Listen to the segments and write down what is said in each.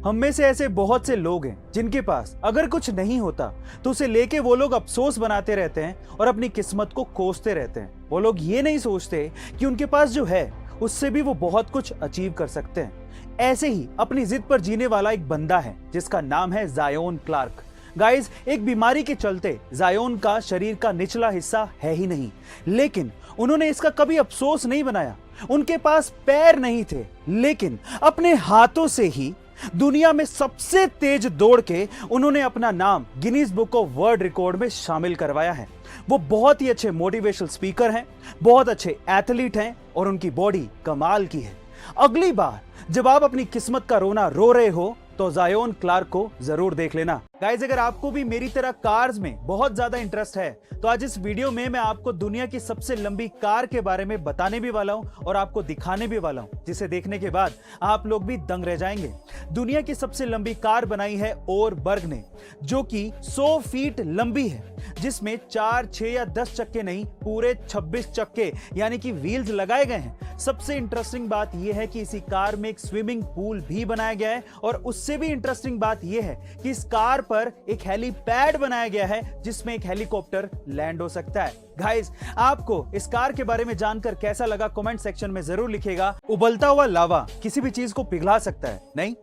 हम में से ऐसे बहुत से लोग हैं जिनके पास अगर कुछ नहीं होता तो उसे लेके वो लोग अफसोस बनाते रहते हैं और अपनी किस्मत को कोसते रहते हैं। वो लोग ये नहीं सोचते कि उनके पास जो है उससे भी वो बहुत कुछ अचीव कर सकते हैं। ऐसे ही अपनी जिद पर जीने वाला एक बंदा है जिसका नाम है ज़ायोन क्लार्क। गाइस, एक बीमारी के चलते ज़ायोन का शरीर का निचला हिस्सा है ही नहीं, लेकिन उन्होंने इसका कभी अफसोस नहीं बनाया। उनके पास पैर नहीं थे, लेकिन अपने हाथों से ही दुनिया में सबसे तेज दौड़ के उन्होंने अपना नाम Guinness book of world record में शामिल करवाया है। वो बहुत ही अच्छे मोटिवेशनल स्पीकर हैं, बहुत अच्छे एथलीट हैं और उनकी बॉडी कमाल की है। अगली बार जब आप अपनी किस्मत का रोना रो रहे हो तो ज़ायोन क्लार्क को जरूर देख लेना। गाइस, अगर आपको भी मेरी तरह कार्स में बहुत ज्यादा इंटरेस्ट है तो आज इस वीडियो में मैं आपको दुनिया की सबसे लंबी कार के बारे में बताने भी वाला हूं और आपको दिखाने भी वाला हूं, जिसे देखने के बाद आप लोग भी दंग रह जाएंगे। दुनिया की सबसे लंबी कार बनाई है ओरबर्ग ने, जो कि 100 फीट लंबी है, जिसमें 4, 6 या 10 चक्के नहीं, पूरे 26 चक्के यानी कि व्हील्स लगाए गए हैं। सबसे इंटरेस्टिंग बात यह है कि इसी कार में एक स्विमिंग पूल भी बनाया गया है और उससे भी इंटरेस्टिंग बात यह है कि इस कार पर एक हेलीपैड बनाया गया है जिसमें एक हेलीकॉप्टर लैंड हो सकता है। गाइस, आपको इस कार के बारे में जानकर कैसा लगा कमेंट सेक्शन में जरूर लिखिएगा। उबलता हुआ लावा किसी भी चीज को पिघला सकता है, नहीं?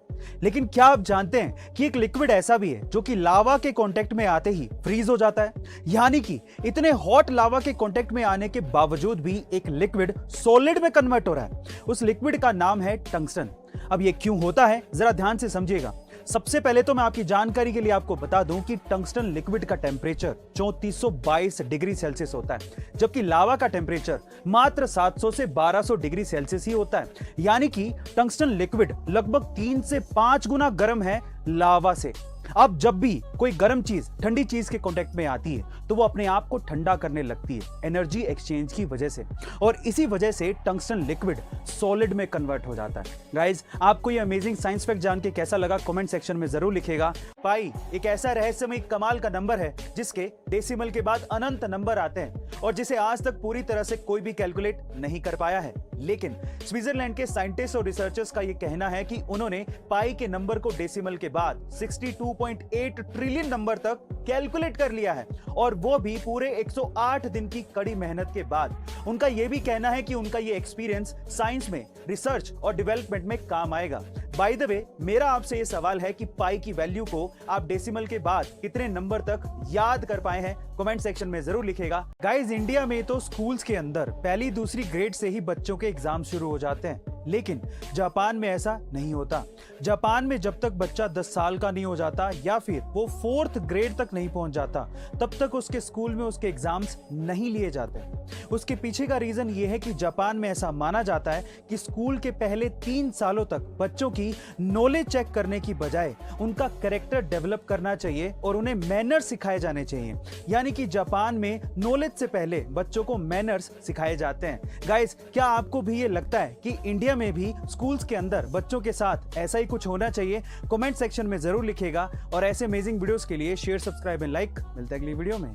लेकिन क्या आप जानते हैं कि एक लिक्विड ऐसा भी है जो कि लावा के कांटेक्ट में आते ही फ्रीज हो जाता है, यानी कि इतने हॉट लावा के कांटेक्ट में आने के बावजूद भी एक लिक्विड सॉलिड में कन्वर्ट हो रहा है। उस लिक्विड का नाम है टंगस्टन। अब ये क्यों होता है, जरा ध्यान से समझिएगा। सबसे पहले तो मैं आपकी जानकारी के लिए आपको बता दूं कि टंगस्टन लिक्विड का टेम्परेचर 3422 डिग्री सेल्सियस होता है, जबकि लावा का टेम्परेचर मात्र 700 से 1200 डिग्री सेल्सियस ही होता है। यानी कि टंगस्टन लिक्विड लगभग 3 से 5 गुना गर्म है लावा से। अब जब भी कोई गर्म चीज ठंडी चीज के कांटेक्ट में आती है तो वो अपने आप को ठंडा करने लगती है एनर्जी एक्सचेंज की वजह से, और इसी वजह से टंगस्टन लिक्विड सॉलिड में कन्वर्ट हो जाता है। गाइस, आपको ये अमेजिंग साइंस फैक्ट जान के कैसा लगा कमेंट सेक्शन में जरूर लिखिएगा। पाई एक ऐसा रहस्यमय कमाल का नंबर है जिसके डेसिमल के बाद अनंत नंबर आते हैं और जिसे आज तक पूरी तरह से कोई भी कैलकुलेट नहीं कर पाया है। लेकिन स्विट्जरलैंड के साइंटिस्ट और रिसर्चर्स का यह कहना है कि उन्होंने पाई के नंबर को डेसिमल के बाद 62.8 ट्रिलियन नंबर तक कैलकुलेट कर लिया है, और वो भी पूरे 108 दिन की कड़ी मेहनत के बाद। उनका यह भी कहना है कि उनका यह एक्सपीरियंस साइंस में रिसर्च और डेवलपमेंट में काम आएगा। बाय द वे, मेरा आपसे यह सवाल है कि पाई की वैल्यू को आप डेसिमल के बाद कितने नंबर तक याद कर पाए हैं, कमेंट सेक्शन में जरूर लिखेगा। गाइस, इंडिया में तो स्कूल्स के अंदर पहली दूसरी ग्रेड से ही बच्चों के एग्जाम शुरू हो जाते हैं, लेकिन जापान में ऐसा नहीं होता। जापान में जब तक बच्चा 10 साल का नहीं हो जाता या फिर वो 4th ग्रेड तक नहीं पहुंच जाता, तब तक उसके स्कूल में उसके एग्जाम्स नहीं लिए जाते। उसके पीछे का रीजन ये है कि जापान में ऐसा माना जाता है कि स्कूल के पहले 3 सालों तक बच्चों की नॉलेज चेक करने की बजाय उनका कैरेक्टर डेवलप करना चाहिए और उन्हें मैनर्स सिखाए जाने चाहिए। यानी कि जापान में नॉलेज से पहले बच्चों को मैनर्स सिखाए जाते हैं। गाइस, क्या आपको भी ये लगता है कि इंडिया में भी स्कूल्स के अंदर बच्चों के साथ ऐसा ही कुछ होना चाहिए? कमेंट सेक्शन में जरूर लिखिएगा। और ऐसे अमेजिंग वीडियोस के लिए शेयर, सब्सक्राइब एंड लाइक। मिलते हैं अगली वीडियो में।